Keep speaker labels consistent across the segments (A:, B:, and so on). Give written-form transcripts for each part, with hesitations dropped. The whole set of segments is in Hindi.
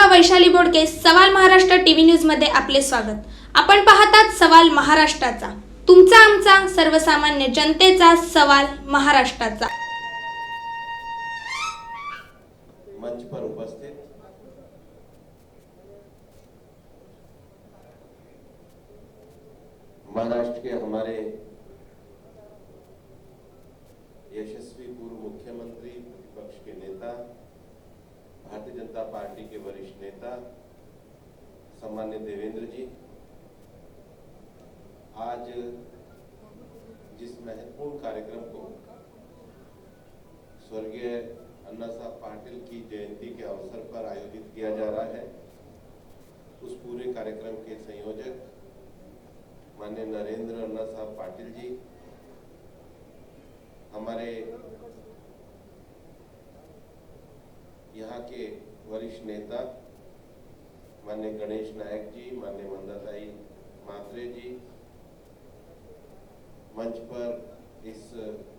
A: वैशाली बोडके, सवाल महाराष्ट्र टीव्ही न्यूज मध्ये आपले स्वागत। आपण पाहतात सवाल महाराष्ट्राचा, तुमचा आमचा सर्वसामान्य जनतेचा सवाल महाराष्ट्राचा।
B: मंच पर उपस्थित महाराष्ट्र के हमारे यशस्वी पूर्व मुख्यमंत्री, प्रतिपक्ष के नेता, भारतीय जनता पार्टी के वरिष्ठ नेता सम्मान्य देवेंद्र जी, आज जिस महत्वपूर्ण कार्यक्रम को स्वर्गीय अन्ना साहब पाटिल की जयंती के अवसर पर आयोजित किया जा रहा है, उस पूरे कार्यक्रम के संयोजक माननीय नरेंद्र अन्ना साहब पाटिल जी, हमारे यहाँ के वरिष्ठ नेता माननीय गणेश नायक जी, माननीय मंदाताई मात्रे जी, मंच पर इस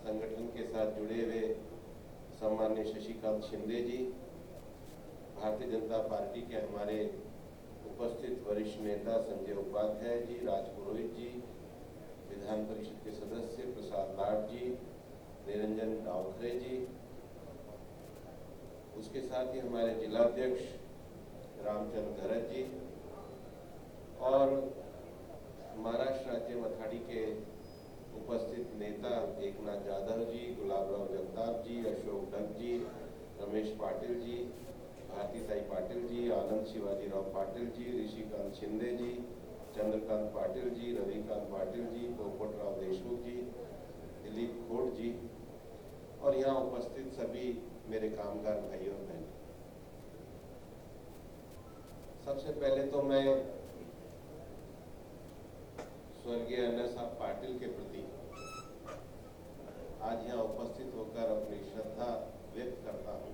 B: संगठन के साथ जुड़े हुए सम्मान्य शशिकांत शिंदे जी, भारतीय जनता पार्टी के हमारे उपस्थित वरिष्ठ नेता संजय उपाध्याय जी, राज पुरोहित जी, विधान परिषद के सदस्य प्रसाद लाड जी, निरंजन डावखरे जी, उसके साथ ही हमारे जिलाध्यक्ष रामचंद्र घरत जी और महाराष्ट्र राज्य मथाड़ी के उपस्थित नेता एकनाथ यादव जी, गुलाबराव जगताप जी, अशोक डग जी, रमेश पाटिल जी, भारतीताई पाटिल जी, आनंद शिवाजीराव पाटिल जी, ऋषिकांत शिंदे जी, चंद्रकांत पाटिल जी, रविकांत पाटिल जी, पोपटराव देशमुख जी, दिलीप खोट जी और यहाँ उपस्थित सभी मेरे कामगार भाइयों और बहनों, सबसे पहले तो मैं स्वर्गीय अन्ना साहब पाटिल के प्रति आज यहाँ उपस्थित होकर अपनी श्रद्धा व्यक्त करता हूँ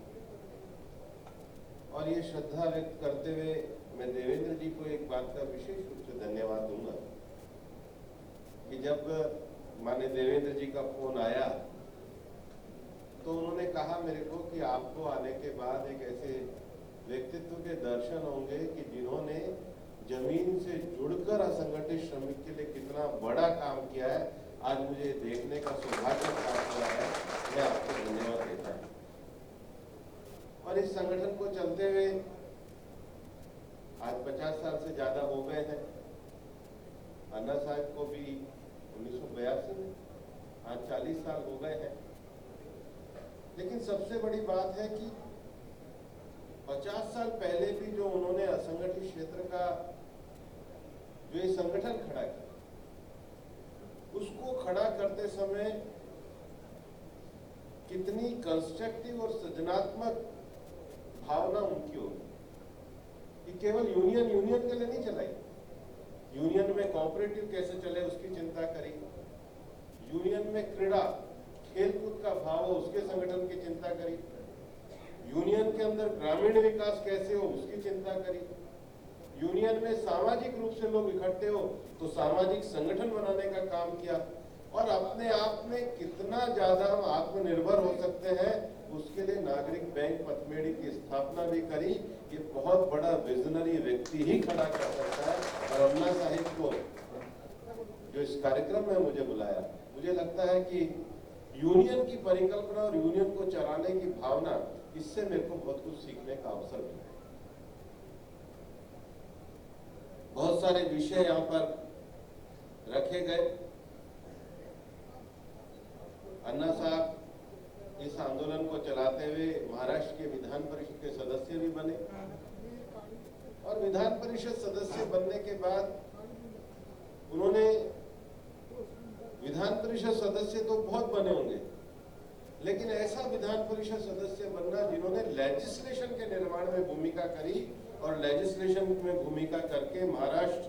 B: और ये श्रद्धा व्यक्त करते हुए मैं देवेंद्र जी को एक बात का विशेष रूप से धन्यवाद दूंगा कि जब माननीय देवेंद्र जी का फोन आया तो उन्होंने कहा मेरे को कि आपको आने के बाद एक ऐसे व्यक्तित्व के दर्शन होंगे कि जिन्होंने जमीन से जुड़कर असंगठित श्रमिक के लिए कितना बड़ा काम किया है, आज मुझे देखने का सौभाग्य प्राप्त हुआ है। मैं आपको धन्यवाद देता हूँ और इस संगठन को चलते हुए आज 50 साल से ज्यादा हो गए हैं। अन्ना साहब को भी 1982 में, आज 40 साल हो गए हैं। लेकिन सबसे बड़ी बात है कि 50 साल पहले भी जो उन्होंने असंगठित क्षेत्र का जो ये संगठन खड़ा किया, उसको खड़ा करते समय कितनी कंस्ट्रक्टिव और सृजनात्मक भावना उनकी होगी कि केवल यूनियन के लिए नहीं चलाई, यूनियन में कोऑपरेटिव कैसे चले उसकी चिंता करी, यूनियन में क्रीड़ा खेलकूद का भाव हो उसके संगठन की चिंता करी, यूनियन के अंदर ग्रामीण विकास कैसे हो उसकी चिंता करी, यूनियन में सामाजिक रूप से लोग इकट्ठे हो तो सामाजिक संगठन बनाने का काम किया और अपने आप में कितना ज्यादा हम आत्मनिर्भर हो सकते हैं उसके लिए नागरिक बैंक पथमेड़ी की स्थापना भी करी। ये बहुत बड़ा विजनरी व्यक्ति ही खड़ा कर सकता है और अन्ना साहिब को जो इस कार्यक्रम में मुझे बुलाया, मुझे लगता है कि यूनियन की परिकल्पना और यूनियन को चलाने की भावना, इससे मेरे को बहुत कुछ सीखने का अवसर मिला। बहुत सारे विषय यहाँ पर रखे गए। अन्ना साहब इस आंदोलन को चलाते हुए महाराष्ट्र के विधान परिषद के सदस्य भी बने और विधान परिषद सदस्य बनने के बाद उन्होंने विधान परिषद सदस्य तो बहुत बने होंगे, लेकिन ऐसा विधान परिषद सदस्य बनना जिन्होंने लेजिस्लेशन के निर्माण में भूमिका करी और लेजिस्लेशन में भूमिका करके महाराष्ट्र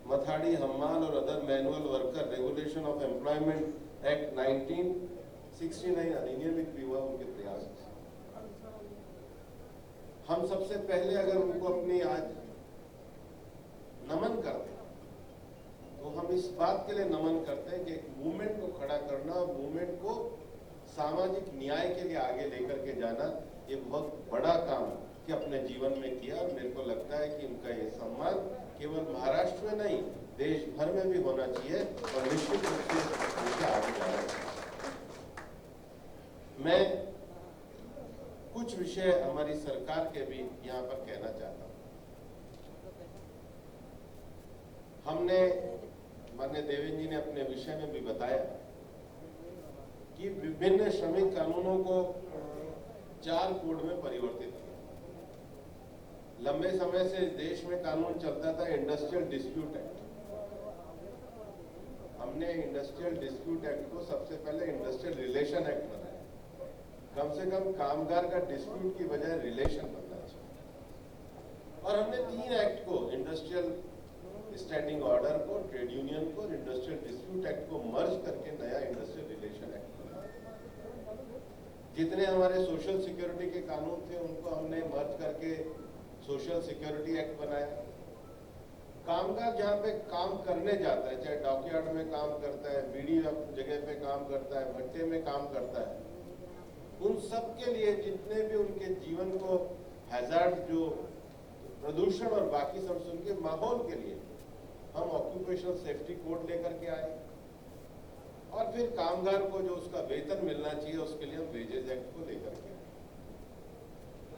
B: मथाड़ी हम्माल और other manual worker regulation of employment act 1969 अधिनियमित भी हुआ उनके प्रयास से। हम सबसे पहले अगर उनको अपनी आज नमन करते तो हम इस बात के लिए नमन करते हैं कि एक मूवमेंट को खड़ा करना और मूवमेंट को सामाजिक न्याय के लिए आगे लेकर के जाना, ये बहुत बड़ा काम है। कि अपने जीवन में किया, और मेरे को लगता है कि उनका ये सम्मान केवल महाराष्ट्र में नहीं देश भर में भी होना चाहिए और निश्चित रूप से उनसे आगे जाना चाहिए। मैं कुछ विषय हमारी सरकार के भी यहाँ पर कहना चाहता हूँ। हमने माननीय देवेंद्र जी ने अपने विषय में भी बताया कि विभिन्न श्रमिक कानूनों को 4 कोड में परिवर्तित किया। लंबे समय से देश में कानून चलता था इंडस्ट्रियल डिस्प्यूट एक्ट। हमने इंडस्ट्रियल डिस्प्यूट एक्ट को सबसे पहले इंडस्ट्रियल रिलेशन एक्ट बनाया। कम से कम कामगार का डिस्प्यूट की बजाय रिलेशन बनना चाहिए। और हमने 3 एक्ट को, इंडस्ट्रियल स्टैंडिंग ऑर्डर को, ट्रेड यूनियन को और इंडस्ट्रियल डिस्प्यूट एक्ट को मर्ज करके नया इंडस्ट्रियल रिलेशन एक्ट बनाया। जितने हमारे सोशल सिक्योरिटी के कानून थे उनको हमने मर्ज करके सोशल सिक्योरिटी एक्ट बनाया। कामगार जहाँ पे काम करने जाता है, चाहे डॉकयार्ड में काम करता है, बीड़ी जगह पे काम करता है, भट्टे में काम करता है, उन सब के लिए जितने भी उनके जीवन को हैजार्ड, जो प्रदूषण और बाकी सब उनके माहौल के लिए हम ऑक्यूपेशनल सेफ्टी कोड लेकर के आए। और फिर कामगार को जो उसका वेतन मिलना चाहिए उसके लिए हम वेजेस एक्ट को लेकर के आए।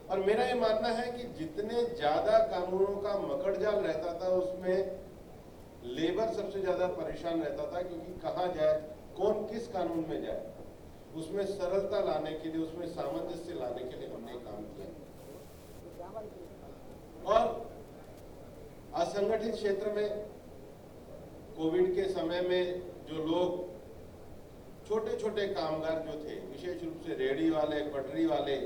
B: और मेरा ये मानना है कि जितने ज्यादा कानूनों का मकड़जाल रहता था उसमें लेबर सबसे ज्यादा परेशान रहता था, क्योंकि कहाँ जाए, कौन किस कानून में जाए। उसमें सरलता लाने के लिए, उसमें सामंजस्य लाने के लिए हमने काम किया। और असंगठित क्षेत्र में कोविड के समय में जो लोग छोटे छोटे कामगार जो थे, विशेष रूप से रेहड़ी वाले, पटरी वाले,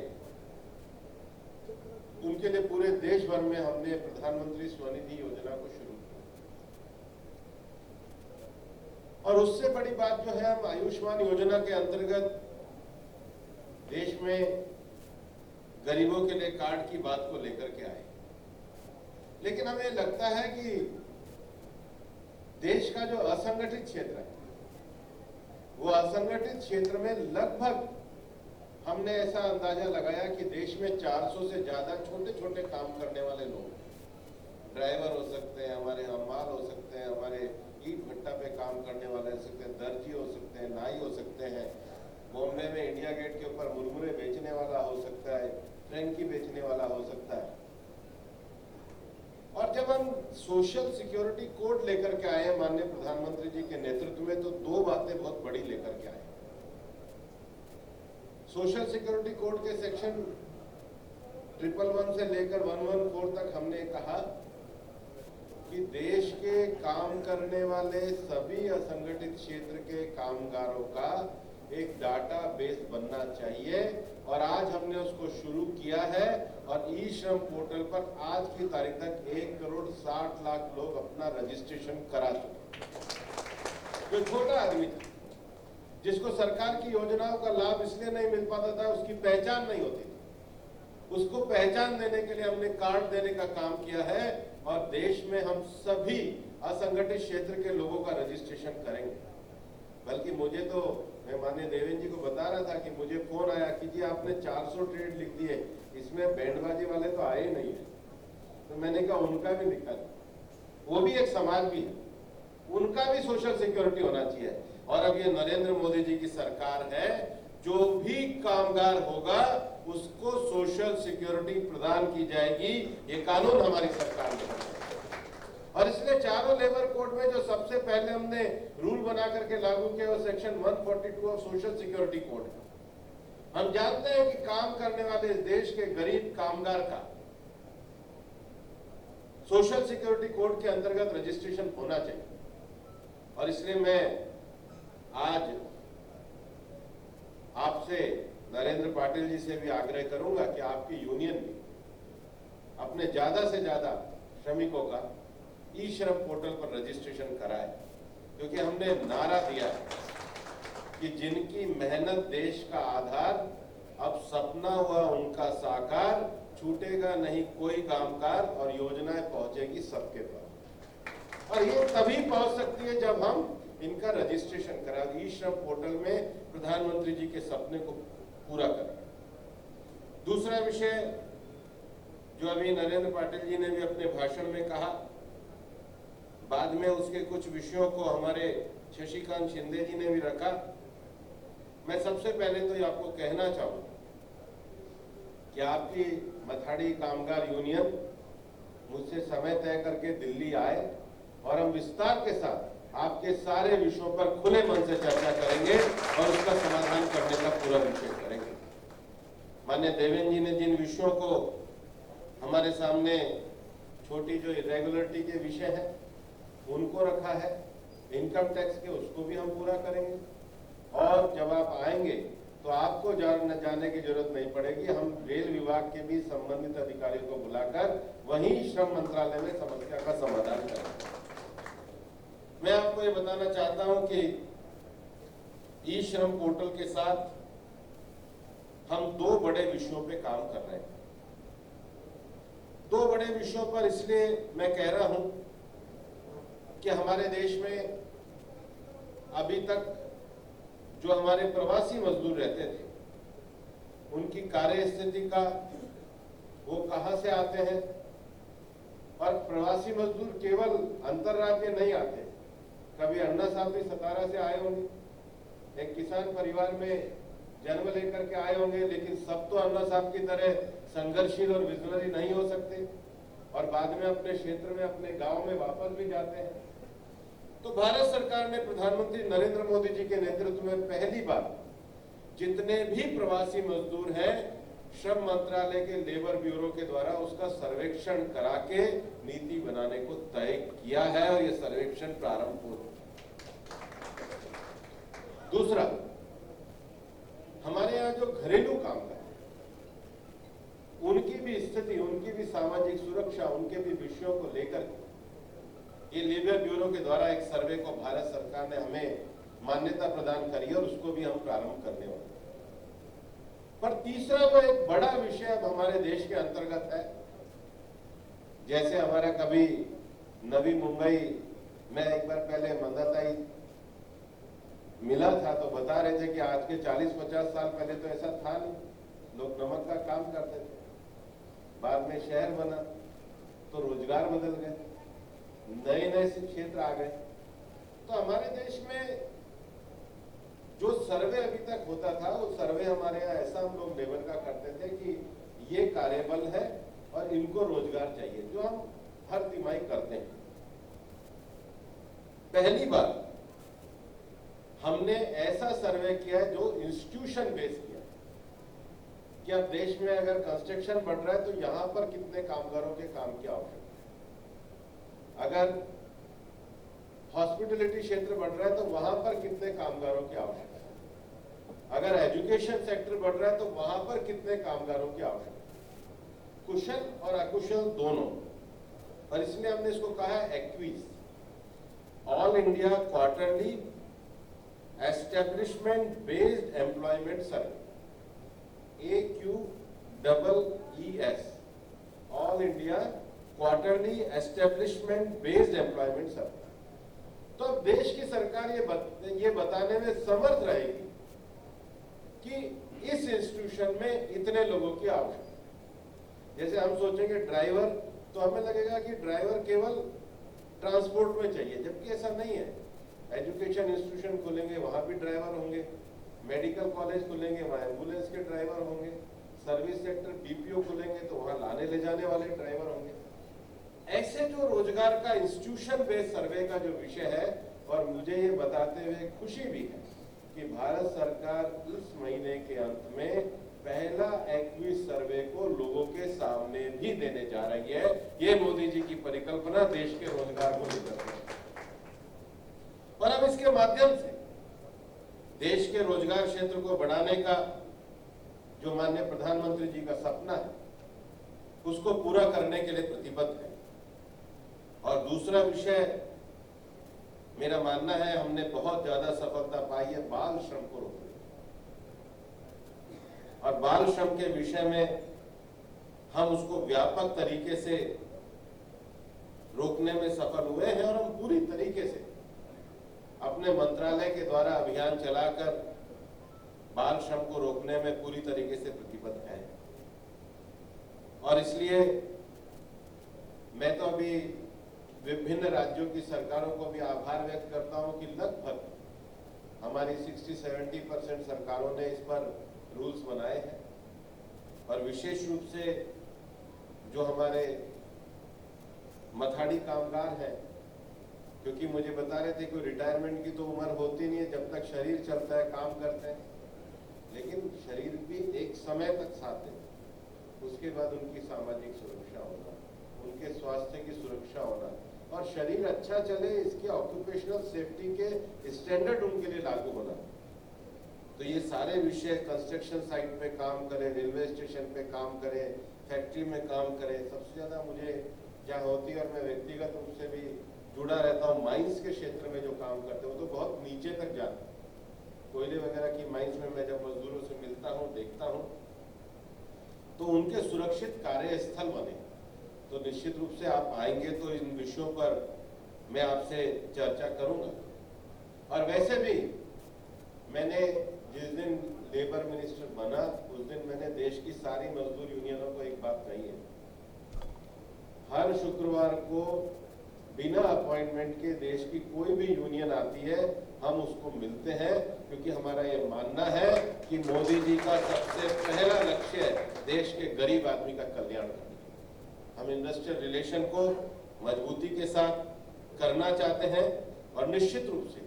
B: उनके लिए पूरे देश भर में हमने प्रधानमंत्री स्वनिधि योजना को शुरू किया। और उससे बड़ी बात जो है, हम आयुष्मान योजना के अंतर्गत देश में गरीबों के लिए कार्ड की बात को लेकर के आए। लेकिन हमें लगता है कि देश का जो असंगठित क्षेत्र है, वो असंगठित क्षेत्र में लगभग हमने ऐसा अंदाजा लगाया कि देश में 400 से ज्यादा छोटे छोटे काम करने वाले लोग, ड्राइवर हो सकते हैं, हमारे हमाल हो सकते हैं, हमारे ईट भट्टा पे काम करने वाले हो सकते हैं, दर्जी हो सकते हैं, नाई हो सकते हैं, बॉम्बे में इंडिया गेट के ऊपर मुरमुरे बेचने वाला हो सकता है, फ्रेंकी बेचने वाला हो सकता है। और जब हम सोशल सिक्योरिटी कोड लेकर के आए माननीय प्रधानमंत्री जी के नेतृत्व में, तो 2 बातें बहुत बड़ी लेकर के आए। सोशल सिक्योरिटी कोड के सेक्शन 111 से लेकर 114 तक हमने कहा कि देश के काम करने वाले सभी असंगठित क्षेत्र के कामगारों का एक डाटा बेस बनना चाहिए। और आज हमने उसको शुरू किया है और ई श्रम पोर्टल पर आज की तारीख तक 1,60,00,000 लोग अपना रजिस्ट्रेशन करा चुके। जो छोटा आदमी था, जिसको सरकार की योजनाओं का लाभ इसलिए नहीं मिल पाता था, उसकी पहचान नहीं होती थी, उसको पहचान देने के लिए हमने कार्ड देने का काम किया है। और देश में हम सभी असंगठित क्षेत्र के लोगों का रजिस्ट्रेशन करेंगे। बल्कि मुझे तो, मैं माननीय देवेंद्र जी को बता रहा था कि मुझे फोन आया कि जी आपने 400 ट्रेड लिख दिए, इसमें बैंडबाजी वाले तो आए ही नहीं है। तो मैंने कहा उनका भी लिखा है, वो भी एक समाज भी है, उनका भी सोशल सिक्योरिटी होना चाहिए। और अब ये नरेंद्र मोदी जी की सरकार है, जो भी कामगार होगा उसको सोशल सिक्योरिटी प्रदान की जाएगी। ये कानून हमारी सरकार ने बनाया। और इसलिए चारों लेबर कोड में जो सबसे पहले हमने रूल बना करके लागू किया वो section 142 of social security code है। हम जानते हैं कि काम करने वाले इस देश के गरीब कामगार का सोशल सिक्योरिटी कोड के अंतर्गत रजिस्ट्रेशन होना चाहिए। और इसलिए मैं आज आपसे, नरेंद्र पाटिल जी से भी आग्रह करूंगा कि आपकी यूनियन भी अपने ज्यादा से ज्यादा श्रमिकों का ई श्रम पोर्टल पर रजिस्ट्रेशन कराए। क्योंकि हमने नारा दिया है कि जिनकी मेहनत देश का आधार, अब सपना हुआ उनका साकार, छूटेगा नहीं कोई कामगार और योजनाएं पहुंचेगी सबके पास। और ये तभी पहुंच सकती है जब हम इनका रजिस्ट्रेशन करा, ई श्रम पोर्टल में प्रधानमंत्री जी के सपने को पूरा करें। दूसरा विषय जो अभी नरेंद्र पाटिल जी ने भी अपने भाषण में कहा, बाद में उसके कुछ विषयों को हमारे शशिकांत शिंदे जी ने भी रखा। मैं सबसे पहले तो ये आपको कहना चाहूंगा कि आपकी मथाड़ी कामगार यूनियन मुझसे समय तय करके दिल्ली आए और हम विस्तार के साथ आपके सारे विषयों पर खुले मन से चर्चा करेंगे और उसका समाधान करने का पूरा निश्चय करेंगे। माननीय देवेंद्र जी ने जिन विषयों को हमारे सामने, छोटी जो इरेगुलरिटी के विषय है उनको रखा है, इनकम टैक्स के उसको भी हम पूरा करेंगे। और जब आप आएंगे तो आपको जाने की जरूरत नहीं पड़ेगी, हम रेल विभाग के भी संबंधित अधिकारियों को बुलाकर वहीं श्रम मंत्रालय में समस्या का समाधान करेंगे। मैं आपको ये बताना चाहता हूं कि ई श्रम पोर्टल के साथ हम दो बड़े विषयों पे काम कर रहे हैं। दो बड़े विषयों पर इसलिए मैं कह रहा हूं कि हमारे देश में अभी तक जो हमारे प्रवासी मजदूर रहते थे उनकी कार्य स्थिति का, वो कहां से आते हैं, और प्रवासी मजदूर केवल अंतरराज्य नहीं आते, कभी अन्ना साहब भी सतारा से आए होंगे, एक किसान परिवार में जन्म लेकर के आए होंगे, लेकिन सब तो अन्ना साहब की तरह संघर्षशील और विजनरी नहीं हो सकते और बाद में अपने क्षेत्र में, अपने गांव में वापस भी जाते हैं। तो भारत सरकार ने प्रधानमंत्री नरेंद्र मोदी जी के नेतृत्व में पहली बार जितने भी प्रवासी मजदूर हैं, श्रम मंत्रालय के लेबर ब्यूरो के द्वारा उसका सर्वेक्षण करा के नीति बनाने को तय किया है और यह सर्वेक्षण प्रारंभ हो। दूसरा, हमारे यहाँ जो घरेलू कामगार, उनकी भी स्थिति, उनकी भी सामाजिक सुरक्षा, उनके भी विषयों को लेकर ये लेबर ब्यूरो के द्वारा एक सर्वे को भारत सरकार ने हमें मान्यता प्रदान करी और उसको भी हम प्रारंभ करने वाले। पर तीसरा जो एक बड़ा विषय अब हमारे देश के अंतर्गत है, जैसे हमारा कभी नवी मुंबई में एक बार पहले मंदाताई मिला था तो बता रहे थे कि आज के 40-50 साल पहले तो ऐसा था नहीं, लोग नमक का काम करते थे, बाद में शहर बना तो रोजगार बदल गए, नए नए क्षेत्र आ गए। तो हमारे देश में जो सर्वे अभी तक होता था, वो सर्वे हमारे यहाँ ऐसा हम लोग लेबर का करते थे कि ये कार्यबल है और इनको रोजगार चाहिए, जो हम हर तिमाही करते हैं। पहली बार हमने ऐसा सर्वे किया है जो इंस्टीट्यूशन बेस्ड किया कि अब देश में अगर कंस्ट्रक्शन बढ़ रहा है तो यहां पर कितने कामगारों के काम की आवश्यकता है, अगर हॉस्पिटलिटी क्षेत्र बढ़ रहा है तो वहां पर कितने कामगारों की आवश्यकता है, अगर एजुकेशन सेक्टर बढ़ रहा है तो वहां पर कितने कामगारों की आवश्यकता है, कुशल और अकुशल दोनों। और इसलिए हमने इसको कहा है AQEES, all India quarterly establishment based employment survey, AQEES, all India quarterly establishment based employment survey. तो अब देश की सरकार ये बताने में समर्थ रहेगी कि इस इंस्टीट्यूशन में इतने लोगों की आवश्यकता है। जैसे हम सोचेंगे ड्राइवर, तो हमें लगेगा कि ड्राइवर केवल ट्रांसपोर्ट में चाहिए, जबकि ऐसा नहीं है। एजुकेशन इंस्टीट्यूशन खोलेंगे, वहां भी ड्राइवर होंगे, मेडिकल कॉलेज खोलेंगे, वहां एम्बुलेंस के ड्राइवर होंगे, सर्विस सेक्टर बीपीओ खोलेंगे तो वहां लाने ले जाने वाले ड्राइवर होंगे। ऐसे जो रोजगार का इंस्टीट्यूशन बेस्ड सर्वे का जो विषय है, और मुझे ये बताते हुए खुशी भी है कि भारत सरकार इस महीने के अंत में पहला एक्विज सर्वे को लोगों के सामने भी देने जा रही है। ये मोदी जी की परिकल्पना देश के रोजगार को लेकर है। और अब इसके माध्यम से देश के रोजगार क्षेत्र को बढ़ाने का जो माननीय प्रधानमंत्री जी का सपना है, उसको पूरा करने के लिए प्रतिबद्ध है। और दूसरा विषय मेरा मानना है, हमने बहुत ज्यादा सफलता पाई है बाल श्रम को रोकने। और बाल श्रम के विषय में हम उसको व्यापक तरीके से रोकने में सफल हुए हैं और हम पूरी तरीके से अपने मंत्रालय के द्वारा अभियान चलाकर बाल श्रम को रोकने में पूरी तरीके से प्रतिबद्ध हैं। और इसलिए मैं तो अभी विभिन्न राज्यों की सरकारों को भी आभार व्यक्त करता हूं कि लगभग हमारी 60-70% सरकारों ने इस पर रूल्स बनाए हैं और विशेष रूप से जो हमारे मथाड़ी कामगार हैं, क्योंकि मुझे बता रहे थे कि रिटायरमेंट की तो उम्र होती नहीं है, जब तक शरीर चलता है काम करते हैं, लेकिन शरीर भी एक समय तक साथ देते, उसके बाद उनकी सामाजिक सुरक्षा होना, उनके स्वास्थ्य की सुरक्षा होना और शरीर अच्छा चले इसके ऑक्यूपेशनल सेफ्टी के स्टैंडर्ड उनके लिए लागू होना। तो ये सारे विषय कंस्ट्रक्शन साइट पे काम करें, रेलवे स्टेशन पे काम करें, फैक्ट्री में काम करें, सबसे ज्यादा मुझे क्या होती है और मैं व्यक्तिगत रूप से भी जुड़ा रहता हूँ, माइंस के क्षेत्र में जो काम करते हैं वो तो बहुत नीचे तक जाते हैं। कोयले वगैरह की माइंस में मैं जब मजदूरों से मिलता हूँ, देखता हूँ, तो उनके सुरक्षित कार्यस्थल बने। तो निश्चित रूप से आप आएंगे तो इन विषयों पर मैं आपसे चर्चा करूंगा। और वैसे भी मैंने जिस दिन लेबर मिनिस्टर बना उस दिन मैंने देश की सारी मजदूर यूनियनों को एक बात कही है, हर शुक्रवार को बिना अपॉइंटमेंट के देश की कोई भी यूनियन आती है हम उसको मिलते हैं, क्योंकि हमारा ये मानना है कि मोदी जी का सबसे पहला लक्ष्य है देश के गरीब आदमी का कल्याण करना। हम इंडस्ट्रियल रिलेशन को मजबूती के साथ करना चाहते हैं और निश्चित रूप से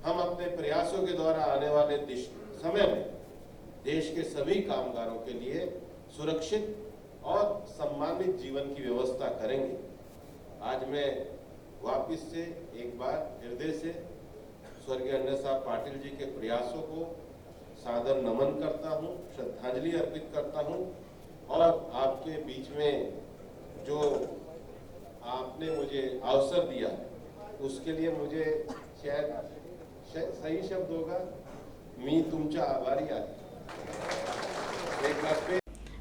B: हम अपने प्रयासों के द्वारा आने वाले समय में देश के सभी कामगारों के लिए सुरक्षित और सम्मानित जीवन की व्यवस्था करेंगे। आज मैं वापस से एक बार हृदय से स्वर्गीय अण्णा साहब पाटिल जी के प्रयासों को सादर नमन करता हूं, श्रद्धांजलि अर्पित करता हूं और आपके बीच में जो आपने मुझे अवसर दिया उसके लिए मुझे शायद सही शब्द होगा, मी तुमचा आभारी आहे। एक बार फिर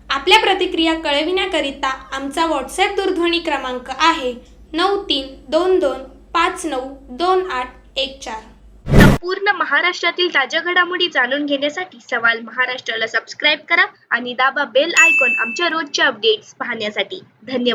A: आपल्या प्रतिक्रिया कळविण्याकरिता आमचा व्हॉट्सॲप दूरध्वनी क्रमांक आहे 9322592814।
C: संपूर्ण महाराष्ट्रातील ताज्या घडामोडी जाणून घेण्यासाठी सवाल महाराष्ट्राला सबस्क्राईब करा आणि दाबा बेल आयकॉन आमच्या रोजच्या अपडेट्स पाहण्यासाठी। धन्यवाद।